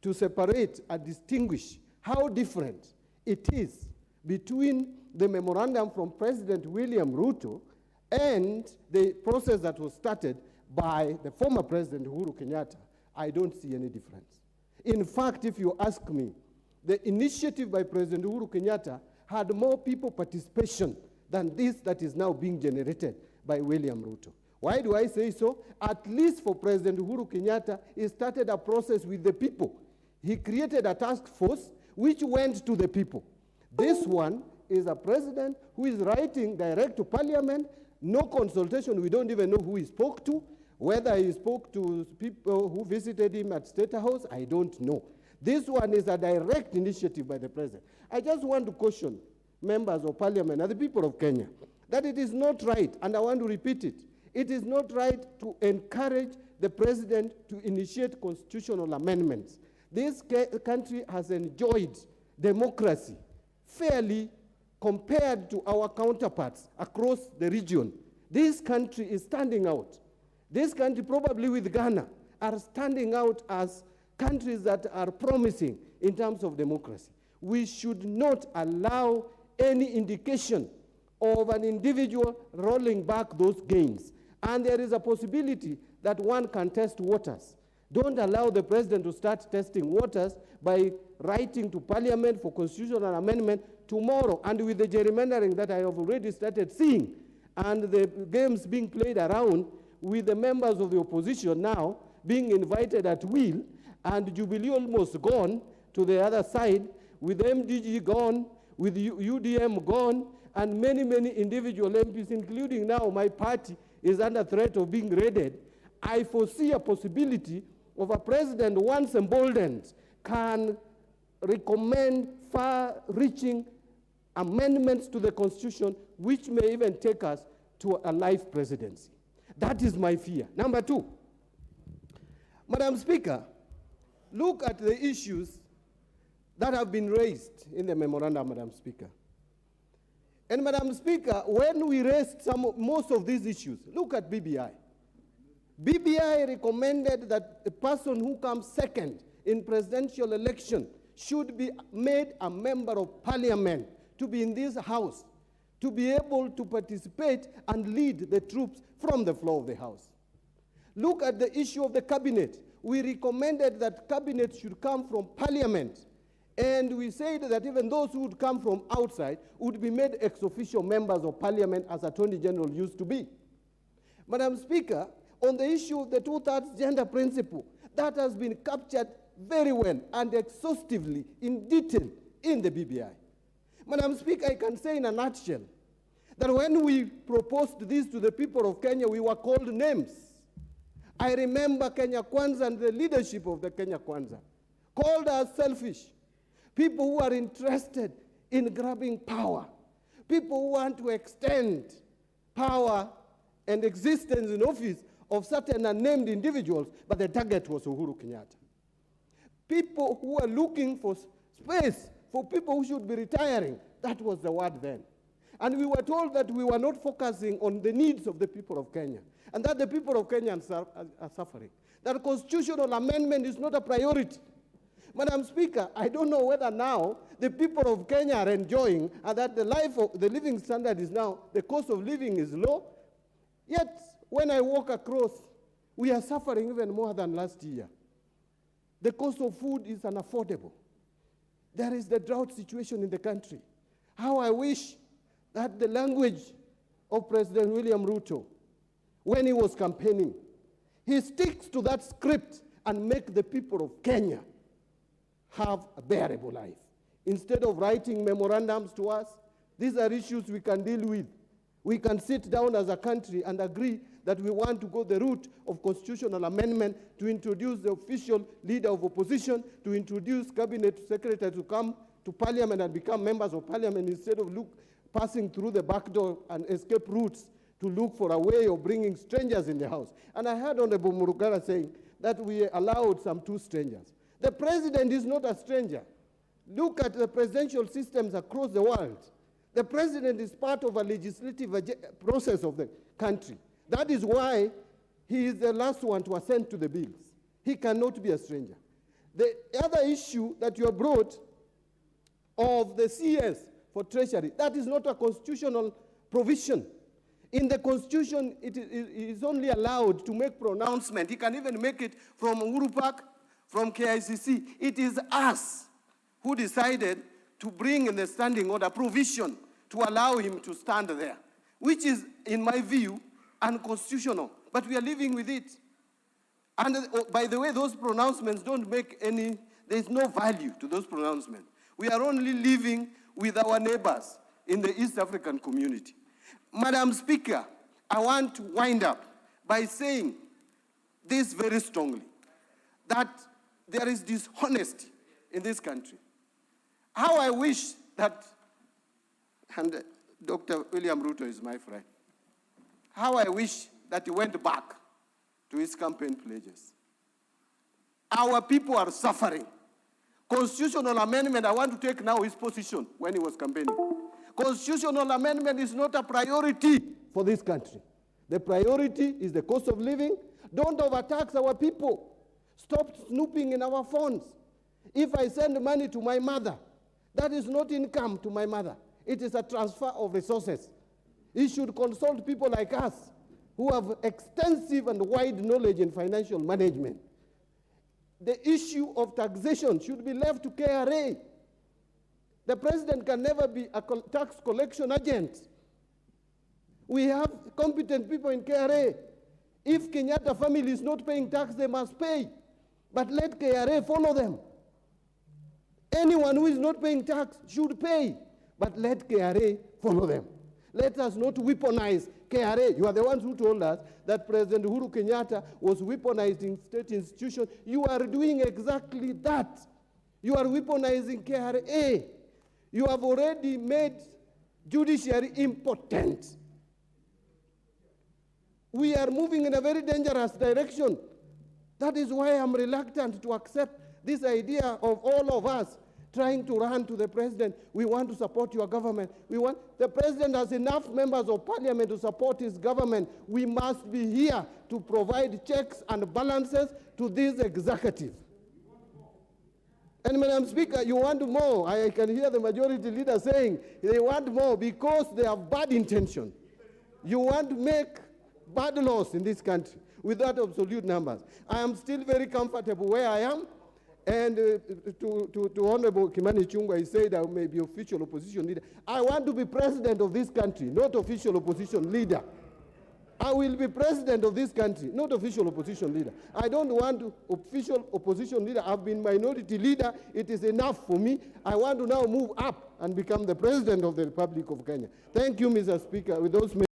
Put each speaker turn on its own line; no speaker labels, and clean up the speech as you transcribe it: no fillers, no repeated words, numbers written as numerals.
to separate and distinguish how different it is between the memorandum from President William Ruto and the process that was started by the former President Uhuru Kenyatta, I don't see any difference. In fact, if you ask me, the initiative by President Uhuru Kenyatta had more people participation than this that is now being generated by William Ruto. Why do I say so? At least for President Uhuru Kenyatta, he started a process with the people. He created a task force which went to the people. This one is a president who is writing direct to parliament, no consultation. We don't even know who he spoke to. Whether he spoke to people who visited him at State House, I don't know. This one is a direct initiative by the president. I just want to caution members of parliament and the people of Kenya that it is not right, and I want to repeat it, it is not right to encourage the president to initiate constitutional amendments. This country has enjoyed democracy fairly compared to our counterparts across the region. This country is standing out. This country, probably with Ghana, are standing out as countries that are promising in terms of democracy. We should not allow any indication of an individual rolling back those gains. And there is a possibility that one can test waters. Don't allow the president to start testing waters by writing to parliament for constitutional amendment tomorrow. And with the gerrymandering that I have already started seeing, and the games being played around with the members of the opposition now being invited at will, and Jubilee almost gone to the other side, with MDG gone, with UDM gone, and many, many individual MPs, including now my party, is under threat of being raided. I foresee a possibility of a president, once emboldened, can recommend far-reaching amendments to the Constitution, which may even take us to a life presidency. That is my fear. Number two, Madam Speaker, look at the issues that have been raised in the memorandum, Madam Speaker. And Madam Speaker, when we raised most of these issues, look at BBI. BBI recommended that the person who comes second in presidential election should be made a member of parliament, to be in this house, to be able to participate and lead the troops from the floor of the house. Look at the issue of the cabinet. We recommended that cabinet should come from parliament. And we said that even those who would come from outside would be made ex-officio members of parliament, as Attorney General used to be. Madam Speaker, on the issue of the two-thirds gender principle, that has been captured very well and exhaustively in detail in the BBI. Madam Speaker, I can say in a nutshell that when we proposed this to the people of Kenya, we were called names. I remember Kenya Kwanza and the leadership of the Kenya Kwanza called us selfish, people who are interested in grabbing power, people who want to extend power and existence in office of certain unnamed individuals, but the target was Uhuru Kenyatta. People who are looking for space for people who should be retiring, that was the word then. And we were told that we were not focusing on the needs of the people of Kenya, and that the people of Kenya are suffering. That constitutional amendment is not a priority. Madam Speaker, I don't know whether now the people of Kenya are enjoying and that the living standard is now, the cost of living is low. Yet, when I walk across, we are suffering even more than last year. The cost of food is unaffordable. There is the drought situation in the country. How I wish that the language of President William Ruto, when he was campaigning, he sticks to that script and make the people of Kenya have a bearable life. Instead of writing memorandums to us, these are issues we can deal with. We can sit down as a country and agree that we want to go the route of constitutional amendment to introduce the official leader of opposition, to introduce cabinet secretary to come to parliament and become members of parliament instead of passing through the back door and escape routes to look for a way of bringing strangers in the house. And I heard Honorable Murugara saying that we allowed some 2 strangers. The president is not a stranger. Look at the presidential systems across the world. The president is part of a legislative process of the country. That is why he is the last one to assent to the bills. He cannot be a stranger. The other issue that you have brought of the CS for Treasury, that is not a constitutional provision. In the Constitution, it is only allowed to make pronouncement. He can even make it from Uhuru Park, from KICC. It is us who decided to bring in the standing order provision to allow him to stand there, which is, in my view, unconstitutional. But we are living with it. And by the way, those pronouncements don't make any, there's no value to those pronouncements. We are only living with our neighbors in the East African community. Madam Speaker, I want to wind up by saying this very strongly, that there is dishonesty in this country. How I wish that, and Dr. William Ruto is my friend, how I wish that he went back to his campaign pledges. Our people are suffering. Constitutional amendment, I want to take now his position when he was campaigning. Constitutional amendment is not a priority for this country. The priority is the cost of living. Don't overtax our people. Stop snooping in our phones. If I send money to my mother, that is not income to my mother. It is a transfer of resources. He should consult people like us who have extensive and wide knowledge in financial management. The issue of taxation should be left to KRA. The president can never be a tax collection agent. We have competent people in KRA. If Kenyatta family is not paying tax, they must pay. But let KRA follow them. Anyone who is not paying tax should pay, but let KRA follow them. Let us not weaponize KRA. You are the ones who told us that President Uhuru Kenyatta was weaponizing state institutions. You are doing exactly that. You are weaponizing KRA. You have already made judiciary impotent. We are moving in a very dangerous direction. That is why I'm reluctant to accept this idea of all of us trying to run to the president. We want to support your government. The president has enough members of parliament to support his government. We must be here to provide checks and balances to this executive. And Madam Speaker, you want more. I can hear the majority leader saying they want more because they have bad intention. You want to make bad laws in this country without absolute numbers. I am still very comfortable where I am. And to Honorable Kimani Ichung'wah, he said I may be official opposition leader. I want to be president of this country, not official opposition leader. I will be president of this country, not official opposition leader. I don't want official opposition leader. I've been minority leader. It is enough for me. I want to now move up and become the president of the Republic of Kenya. Thank you, Mr. Speaker. With those